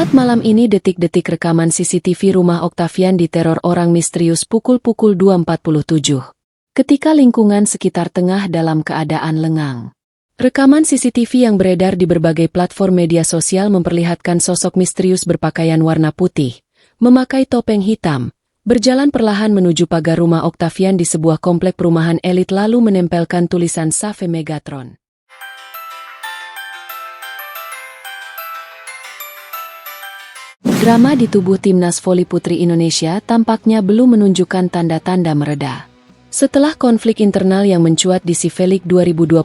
Jumat malam ini detik-detik rekaman CCTV rumah Octavian diteror orang misterius pukul 2.47. Ketika lingkungan sekitar tengah dalam keadaan lengang. Rekaman CCTV yang beredar di berbagai platform media sosial memperlihatkan sosok misterius berpakaian warna putih, memakai topeng hitam, berjalan perlahan menuju pagar rumah Octavian di sebuah komplek perumahan elit lalu menempelkan tulisan Save Megatron. Drama di tubuh Timnas Voli Putri Indonesia tampaknya belum menunjukkan tanda-tanda mereda. Setelah konflik internal yang mencuat di Sivelik 2025,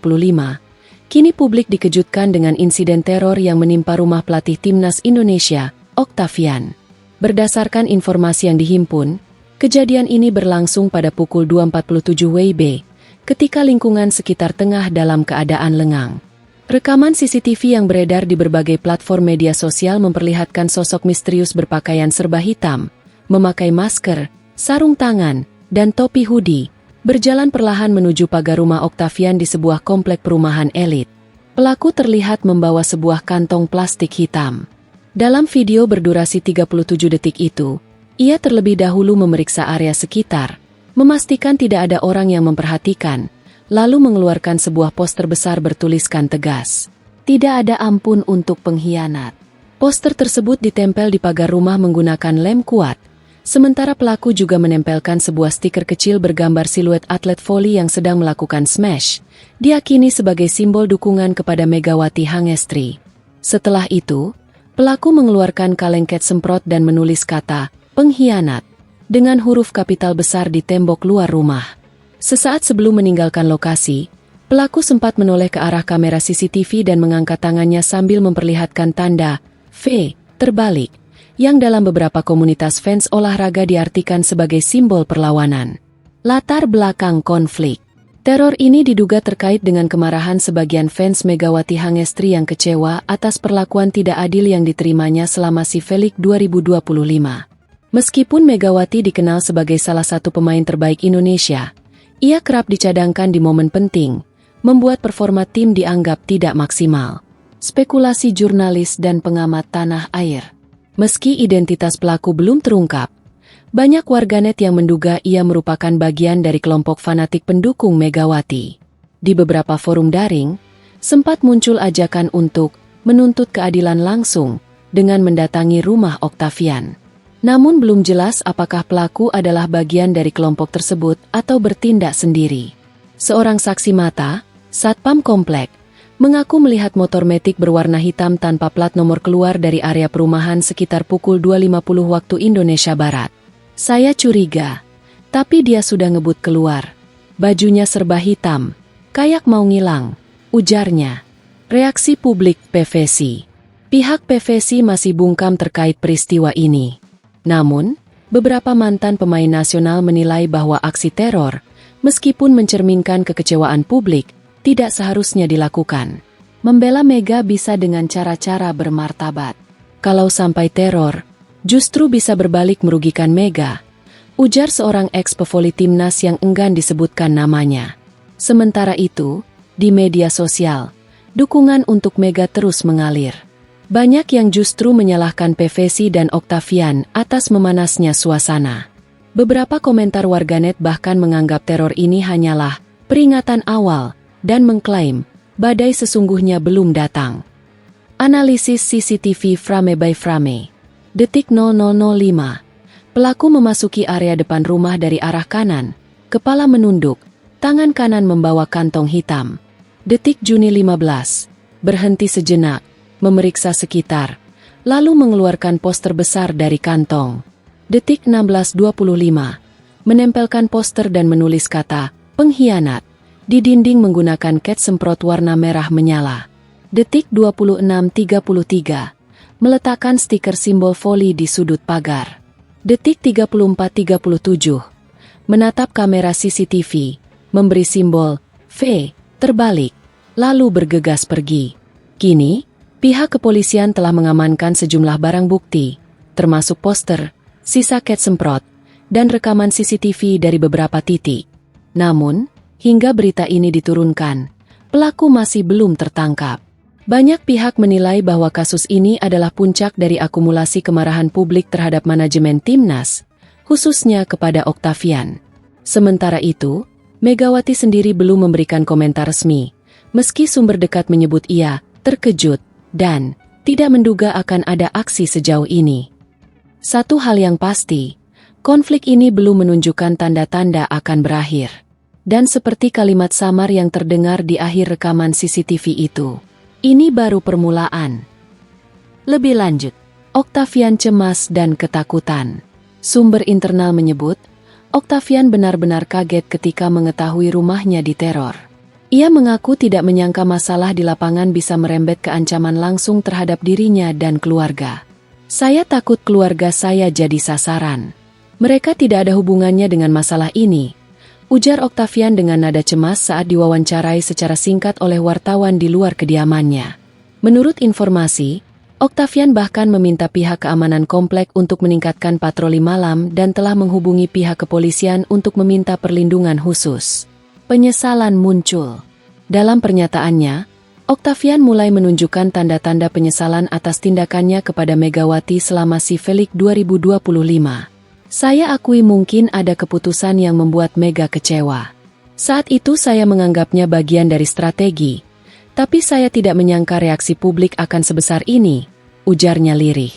kini publik dikejutkan dengan insiden teror yang menimpa rumah pelatih Timnas Indonesia, Octavian. Berdasarkan informasi yang dihimpun, kejadian ini berlangsung pada pukul 2.47 WIB, ketika lingkungan sekitar tengah dalam keadaan lengang. Rekaman CCTV yang beredar di berbagai platform media sosial memperlihatkan sosok misterius berpakaian serba hitam, memakai masker, sarung tangan, dan topi hoodie, berjalan perlahan menuju pagar rumah Octavian di sebuah komplek perumahan elit. Pelaku terlihat membawa sebuah kantong plastik hitam. Dalam video berdurasi 37 detik itu, ia terlebih dahulu memeriksa area sekitar, memastikan tidak ada orang yang memperhatikan, lalu mengeluarkan sebuah poster besar bertuliskan tegas, "Tidak ada ampun untuk pengkhianat." Poster tersebut ditempel di pagar rumah menggunakan lem kuat, sementara pelaku juga menempelkan sebuah stiker kecil bergambar siluet atlet voli yang sedang melakukan smash, diyakini sebagai simbol dukungan kepada Megawati Hangestri. Setelah itu, pelaku mengeluarkan kaleng cat semprot dan menulis kata, "Pengkhianat," dengan huruf kapital besar di tembok luar rumah. Sesaat sebelum meninggalkan lokasi, pelaku sempat menoleh ke arah kamera CCTV dan mengangkat tangannya sambil memperlihatkan tanda V terbalik, yang dalam beberapa komunitas fans olahraga diartikan sebagai simbol perlawanan. Latar belakang konflik. Teror ini diduga terkait dengan kemarahan sebagian fans Megawati Hangestri yang kecewa atas perlakuan tidak adil yang diterimanya selama Sivelik 2025. Meskipun Megawati dikenal sebagai salah satu pemain terbaik Indonesia, ia kerap dicadangkan di momen penting, membuat performa tim dianggap tidak maksimal. Spekulasi jurnalis dan pengamat tanah air. Meski identitas pelaku belum terungkap, banyak warganet yang menduga ia merupakan bagian dari kelompok fanatik pendukung Megawati. Di beberapa forum daring, sempat muncul ajakan untuk menuntut keadilan langsung dengan mendatangi rumah Octavian. Namun belum jelas apakah pelaku adalah bagian dari kelompok tersebut atau bertindak sendiri. Seorang saksi mata, Satpam Komplek, mengaku melihat motor metik berwarna hitam tanpa plat nomor keluar dari area perumahan sekitar pukul 2.50 waktu Indonesia Barat. "Saya curiga, tapi dia sudah ngebut keluar. Bajunya serba hitam, kayak mau ngilang," ujarnya. Reaksi publik PVC. Pihak PVC masih bungkam terkait peristiwa ini. Namun, beberapa mantan pemain nasional menilai bahwa aksi teror, meskipun mencerminkan kekecewaan publik, tidak seharusnya dilakukan. Membela Mega bisa dengan cara-cara bermartabat. Kalau sampai teror, justru bisa berbalik merugikan Mega, ujar seorang ex-pevoli Timnas yang enggan disebutkan namanya. Sementara itu, di media sosial, dukungan untuk Mega terus mengalir. Banyak yang justru menyalahkan PVC dan Octavian atas memanasnya suasana. Beberapa komentar warganet bahkan menganggap teror ini hanyalah peringatan awal dan mengklaim badai sesungguhnya belum datang. Analisis CCTV frame by frame. Detik 00.05. Pelaku memasuki area depan rumah dari arah kanan, kepala menunduk, tangan kanan membawa kantong hitam. Detik Juni 15. Berhenti sejenak, memeriksa sekitar, lalu mengeluarkan poster besar dari kantong. Detik 16.25, menempelkan poster dan menulis kata, "Pengkhianat," di dinding menggunakan cat semprot warna merah menyala. Detik 26.33, meletakkan stiker simbol voli di sudut pagar. Detik 34.37, menatap kamera CCTV, memberi simbol V terbalik, lalu bergegas pergi. Kini, pihak kepolisian telah mengamankan sejumlah barang bukti, termasuk poster, sisa cat semprot, dan rekaman CCTV dari beberapa titik. Namun, hingga berita ini diturunkan, pelaku masih belum tertangkap. Banyak pihak menilai bahwa kasus ini adalah puncak dari akumulasi kemarahan publik terhadap manajemen Timnas, khususnya kepada Octavian. Sementara itu, Megawati sendiri belum memberikan komentar resmi, meski sumber dekat menyebut ia terkejut dan tidak menduga akan ada aksi sejauh ini. Satu hal yang pasti, konflik ini belum menunjukkan tanda-tanda akan berakhir. Dan seperti kalimat samar yang terdengar di akhir rekaman CCTV itu, ini baru permulaan. Lebih lanjut, Octavian cemas dan ketakutan. Sumber internal menyebut, Octavian benar-benar kaget ketika mengetahui rumahnya diteror. Ia mengaku tidak menyangka masalah di lapangan bisa merembet ke ancaman langsung terhadap dirinya dan keluarga. Saya takut keluarga saya jadi sasaran. Mereka tidak ada hubungannya dengan masalah ini, ujar Octavian dengan nada cemas saat diwawancarai secara singkat oleh wartawan di luar kediamannya. Menurut informasi, Octavian bahkan meminta pihak keamanan komplek untuk meningkatkan patroli malam dan telah menghubungi pihak kepolisian untuk meminta perlindungan khusus. Penyesalan muncul. Dalam pernyataannya, Octavian mulai menunjukkan tanda-tanda penyesalan atas tindakannya kepada Megawati selama Cifelik 2025. Saya akui mungkin ada keputusan yang membuat Mega kecewa. Saat itu saya menganggapnya bagian dari strategi, tapi saya tidak menyangka reaksi publik akan sebesar ini, ujarnya lirih.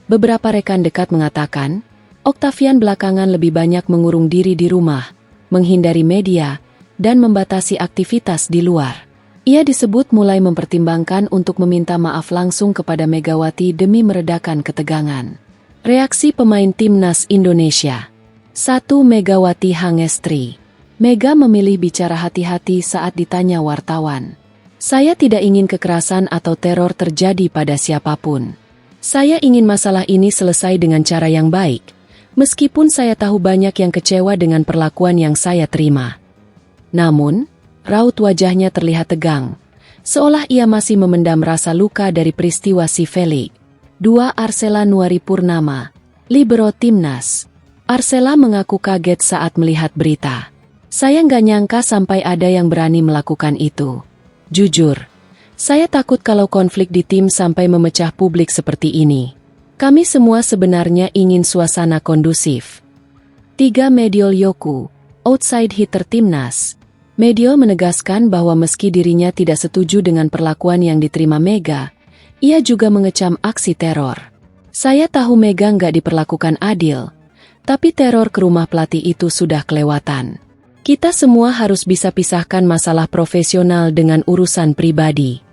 Beberapa rekan dekat mengatakan, Octavian belakangan lebih banyak mengurung diri di rumah, menghindari media, dan membatasi aktivitas di luar. Ia disebut mulai mempertimbangkan untuk meminta maaf langsung kepada Megawati demi meredakan ketegangan. Reaksi pemain Timnas Indonesia. 1. Megawati Hangestri. Mega memilih bicara hati-hati saat ditanya wartawan. Saya tidak ingin kekerasan atau teror terjadi pada siapapun. Saya ingin masalah ini selesai dengan cara yang baik, meskipun saya tahu banyak yang kecewa dengan perlakuan yang saya terima. Namun, raut wajahnya terlihat tegang, seolah ia masih memendam rasa luka dari peristiwa Cifelik. 2. Arsela Nuari Purnama, libero Timnas. Arsela mengaku kaget saat melihat berita. Saya nggak nyangka sampai ada yang berani melakukan itu. Jujur, saya takut kalau konflik di tim sampai memecah publik seperti ini. Kami semua sebenarnya ingin suasana kondusif. 3. Mediol Yoku, outside hitter Timnas. Mediol menegaskan bahwa meski dirinya tidak setuju dengan perlakuan yang diterima Mega, ia juga mengecam aksi teror. Saya tahu Mega nggak diperlakukan adil, tapi teror ke rumah pelatih itu sudah kelewatan. Kita semua harus bisa pisahkan masalah profesional dengan urusan pribadi.